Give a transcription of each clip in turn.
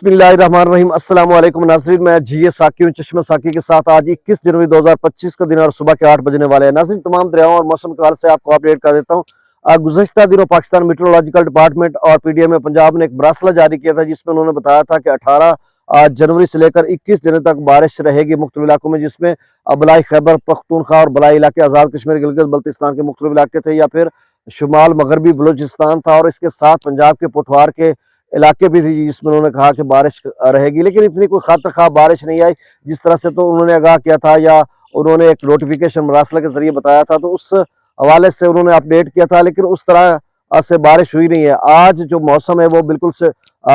बिस्मिल्लाहिर्रहमानिर्रहीम। अस्सलाम वालेकुम नाज़रीन, मैं जी साकी हूं चश्मा साकी के साथ। आज 21 जनवरी 2025 का दिन और सुबह के 8 बजने वाले हैं। नाज़रीन, तमाम दरियाओं और मौसम के हाल से आपको अपडेट कर देता हूं। गुज़श्ता दिनों पाकिस्तान मीटरोलॉजिकल डिपार्टमेंट और पीडीएम पंजाब ने एक मरासला जारी किया था, जिसमें उन्होंने बताया था कि 18 जनवरी से लेकर 21 जनवरी तक बारिश रहेगी मुख्तलिफ इलाकों में, जिसमें बलाई खैबर पख्तूनख्वा और बलाई इलाके आज़ाद कश्मीर गिलगित बल्तिस्तान के मुख्तलिफ इलाके थे, या फिर शुमाल मगरबी बलूचिस्तान था, और इसके साथ पंजाब के पोठवार के इलाके भी थी, जिसमें उन्होंने कहा कि बारिश रहेगी। लेकिन इतनी कोई खातर खा बारिश नहीं आई जिस तरह से तो उन्होंने आगाह किया था, या उन्होंने एक नोटिफिकेशन मरासला के जरिए बताया था, तो उस हवाले से उन्होंने अपडेट किया था। लेकिन उस तरह से बारिश हुई नहीं है। आज जो मौसम है वो बिल्कुल से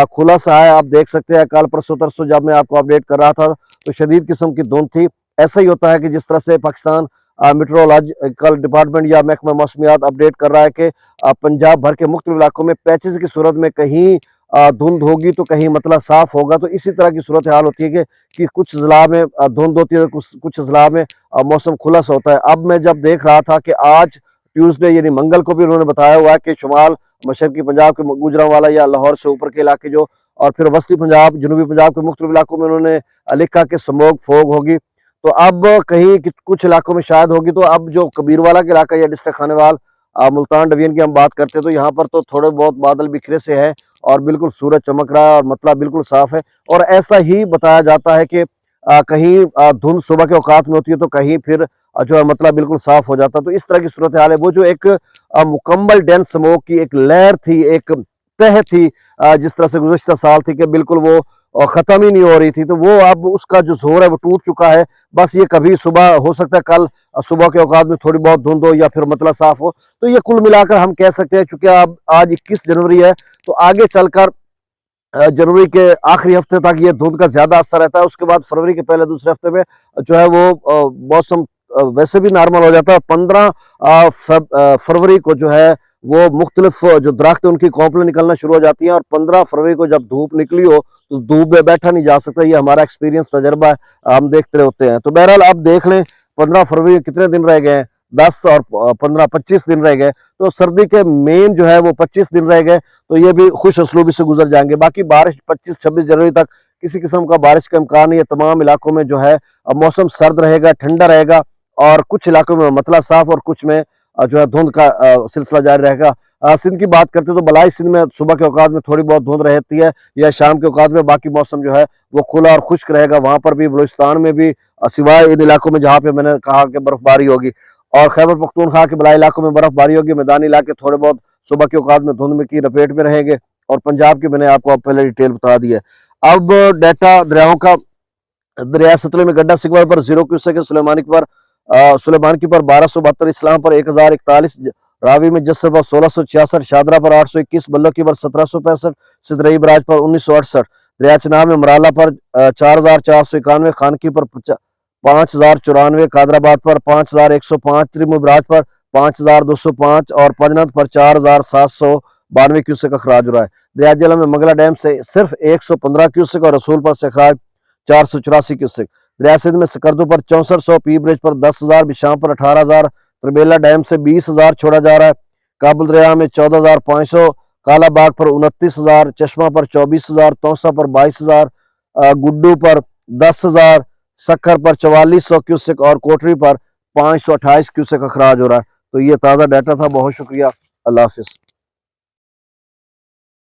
खुला सा है। आप देख सकते हैं, कल परसों तरसों जब मैं आपको अपडेट कर रहा था तो शदीद किस्म की धुंध थी। ऐसा ही होता है कि जिस तरह से पाकिस्तान मेट्रोलॉजिकल डिपार्टमेंट या महकमा मौसमियात अपडेट कर रहा है कि पंजाब भर के मुख्तलिफ इलाकों में पैचेज की सूरत में कहीं धुंध होगी तो कहीं मतलब साफ होगा। तो इसी तरह की सूरत हाल होती है कि कुछ जिला में धुंध होती है, कुछ जिला में मौसम खुला सा होता है। अब मैं जब देख रहा था कि आज ट्यूसडे यानी मंगल को भी उन्होंने बताया हुआ है कि शुमाल मशरकी पंजाब के गुजरांवाला या लाहौर से ऊपर के इलाके जो, और फिर वस्ती पंजाब जनूबी पंजाब के मुख्तलिफ इलाकों में उन्होंने लिखा कि स्मोक फोग होगी। तो अब कहीं कुछ इलाकों में शायद होगी। तो अब जो कबीरवाला के इलाका या डिस्ट्रिक्ट खानेवाल मुल्तान डिवीजन की हम बात करते हैं, तो यहाँ पर तो थोड़े बहुत बादल बिखरे से है और बिल्कुल सूरज चमक रहा है और मतलब बिल्कुल साफ है। और ऐसा ही बताया जाता है कि कहीं धुंध सुबह के औकात में होती है तो कहीं फिर जो है मतलब बिल्कुल साफ हो जाता है। तो इस तरह की सूरत हाल है। वो जो एक मुकम्मल डेंस स्मोक की एक लहर थी, एक तह थी, जिस तरह से गुज़श्ता साल थी कि बिल्कुल वो खत्म ही नहीं हो रही थी, तो वो अब उसका जो जोर है वो टूट चुका है। बस ये कभी सुबह हो सकता है, कल सुबह के औकात में थोड़ी बहुत धुंध हो या फिर मतलब साफ हो। तो ये कुल मिलाकर हम कह सकते हैं, चूंकि अब आज 21 जनवरी है तो आगे चलकर जनवरी के आखिरी हफ्ते तक ये धुंध का ज्यादा असर रहता है। उसके बाद फरवरी के पहले दूसरे हफ्ते में जो है वो मौसम वैसे भी नॉर्मल हो जाता है। 15 फरवरी को जो है वो मुख्तलिफ जो दरख्त है उनकी कॉम्पलें निकलना शुरू हो जाती हैं, और 15 फरवरी को जब धूप निकली हो तो धूप में बैठा नहीं जा सकता। ये हमारा एक्सपीरियंस तजर्बा है, हम देखते होते हैं। तो बहरहाल अब देख लें 15 फरवरी कितने दिन रह गए हैं, 10 और 15 25 दिन रह गए। तो सर्दी के मेन जो है वो 25 दिन रह गए, तो ये भी खुश असलूबी से गुजर जाएंगे। बाकी बारिश 25-26 जनवरी तक किसी किस्म का बारिश का इम्कान नहीं है। तमाम इलाकों में जो है मौसम सर्द रहेगा, ठंडा रहेगा, और कुछ इलाकों में मतला साफ और कुछ में जो है धुंध का सिलसिला जारी रहेगा। सिंध की बात करते हैं तो बलाई सिंध में सुबह के औकात में थोड़ी बहुत धुंध रहती है या शाम के औकात में, बाकी मौसम जो है वो खुला और खुश्क रहेगा। वहां पर भी बलूचिस्तान में भी सिवाय इन इलाकों में जहाँ पे मैंने कहा कि बर्फबारी होगी, और खैबर पख्तूनख्वा के बलाई इलाकों में बर्फबारी होगी। मैदानी इलाके थोड़े बहुत सुबह के औकात में धुंध में की लपेट में रहेंगे, और पंजाब की मैंने आपको पहले डिटेल बता दी है। अब डाटा दरियाओं का, दरिया सतलुज में गड्ढा सिकवर पर 0 क्यूसेक है, सुलेमान की पर 1272, इस्लाम पर 1041, रावी में जस्सर पर 1666, शादरा पर 821, बल्लो की पर 1765, सिदरई बराज पर 1968, दरिया चनाब में मराला पर 4491, खानकी पर 5094, कादराबाद पर 5105, त्रिमुबराज पर 5205 और पंजनत पर 4792 क्यूसेक अखराज हो रहा है। दरिया जेहलम में मंगला डैम से सिर्फ 115 क्यूसेक और रसूल पर से अखराज 484 क्यूसेक। दरिया सिंध में सकरदू पर 6400, पी ब्रिज पर 10,000, बिशाम पर 18,000, त्रिबेला डैम से 20,000 छोड़ा जा रहा है। काबुल दरिया में 14,500, कालाबाग पर 29,000, चश्मा पर 24,000, तौसा पर 22,000, गुड्डू पर 10,000, सक्खर पर 4400 क्यूसेक और कोटरी पर 528 क्यूसेक अखराज हो रहा है। तो ये ताज़ा डाटा था। बहुत शुक्रिया। अल्लाह हाफिज।